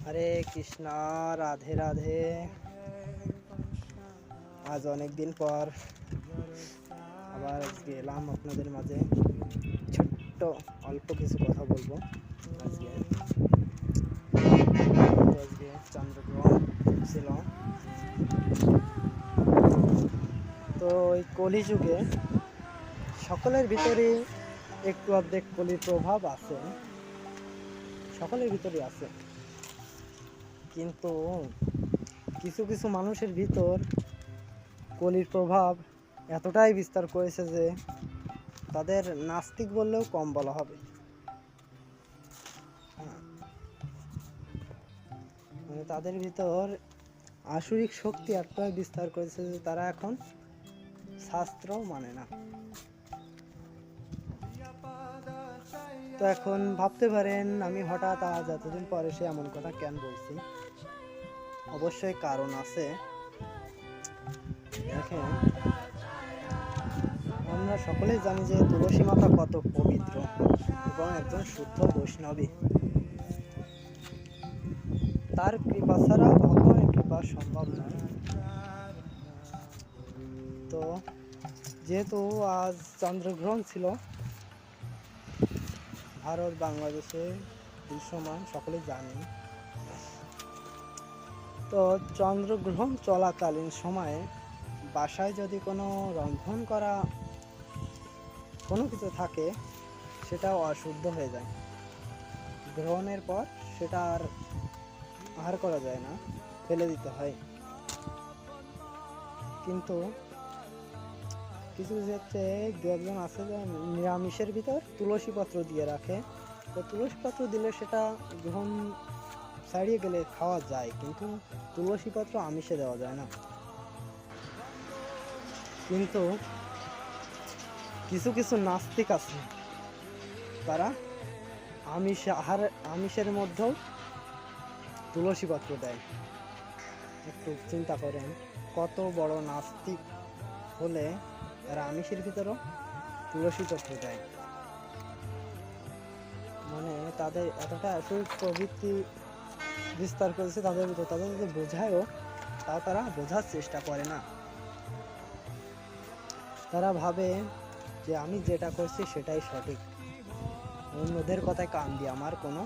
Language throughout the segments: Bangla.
হরে কৃষ্ণ, রাধে রাধে। আজ অনেক দিন পর আবার আজকে এলাম আপনাদের মাঝে। ছোট্ট অল্প কিছু কথা বলবো। আজকে চন্দ্রগ্রহণ ছিল, তো এই কলিযুগে সকলের ভিতরেই একটু অর্ধেক কলির প্রভাব আছে, সকলের ভিতরেই আছে। কিন্তু কিছু কিছু মানুষের ভিতর কলির প্রভাব এতটাই বিস্তার করেছে যে তাদের নাস্তিক বললেও কম বলা হবে। মানে তাদের ভিতর আসরিক শক্তি এতটাই বিস্তার করেছে যে তারা এখন শাস্ত্র মানে না। তো এখন ভাবতে পারেন আমি হঠাৎ আজ এতদিন পরে সে এমন কথা কেন বলছি। অবশ্যই কারণ আছে। দেখেন, আমরা সকলেই জানি যে তুলসী মাতা কত পবিত্র এবং একজন শুদ্ধ বৈষ্ণবী। তার কৃপা ছাড়া ভগবানের কৃপা সম্ভব নয়। তো যেহেতু আজ চন্দ্রগ্রহণ ছিল ভারত বাংলাদেশে দৃশ্যমান, সকলে জানি। তো চন্দ্রগ্রহণ চলাকালীন সময়ে বাসায় যদি কোনো রন্ধন করা কোনো কিছু থাকে সেটা অশুদ্ধ হয়ে যায়। গ্রহণের পর সেটা আর আহার করা যায় না, ফেলে দিতে হয়। কিন্তু কিছু ক্ষেত্রে দু একজন আছে যে নিরামিষের ভিতর তুলসী পত্র দিয়ে রাখে। তো তুলসী পত্র দিলে সেটা গ্রহণ ছাড়িয়ে গেলে খাওয়া যায়, কিন্তু তুলসী পত্র আমিষে দেওয়া যায় না। কিন্তু কিছু কিছু নাস্তিক আছে, তারা আমিষের মধ্যেও তুলসী পত্র দেয়। একটু চিন্তা করেন, কত বড় নাস্তিক হলে তারা আমিষের ভিতরেও তুলসী পত্র দেয়। মানে তাদের এতটা আসরিক প্রবৃত্তি বিস্তার করেছে তাদের ভিতর, তাদের যদি বোঝায়ও তাও তারা বোঝার চেষ্টা করে না। তারা ভাবে যে আমি যেটা করছি সেটাই সঠিক, অন্যদের কথায় কান দিয়ে আমার কোনো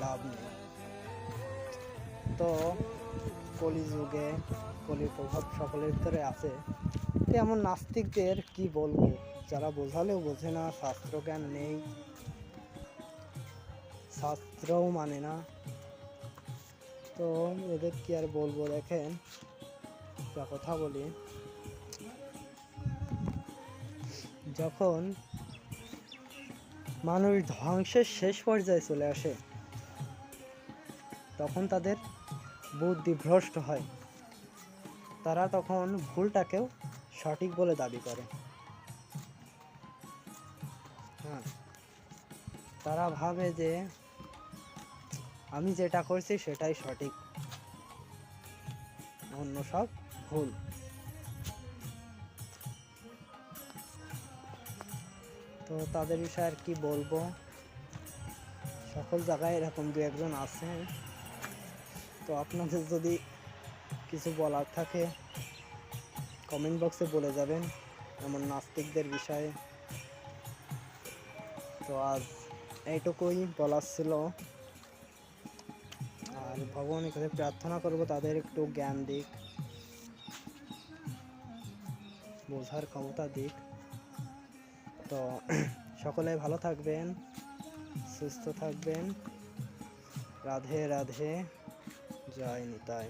লাভ নেই। তো কলিযুগে কলির প্রভাব সকলের ভিতরে আছে। এমন নাস্তিকদের কি বলবো, যারা বোঝালেও বোঝে না, শাস্ত্র জ্ঞান নেই, শাস্ত্রও মানে না। তো এদের কি আর বলবো। দেখেন, একটা কথা বলি, যখন মানুষ ধ্বংসের শেষ পর্যায়ে চলে আসে তখন তাদের বুদ্ধি ভ্রষ্ট হয়। তারা তখন ভুলটাকেও সঠিক বলে দাবি করে। তারা ভাবে যে আমি যেটা করছি সেটাই সঠিক, অন্য সব ভুল। তো তাদের বিষয়ে আর কি বলবো, সকল জায়গায় এরকম দু একজন আছে। তো আপনাদের যদি কিছু বলার থাকে কমেন্ট বক্সে বলে যাবেন এমন নাস্তিকদের বিষয়ে। তো আজ এইটুকুই বলার ছিল। আর ভগবানের কাছে প্রার্থনা করব তাদের একটু জ্ঞান দিক, বোঝার ক্ষমতা দিক। তো সকলে ভালো থাকবেন, সুস্থ থাকবেন। রাধে রাধে, জয় নিতাই।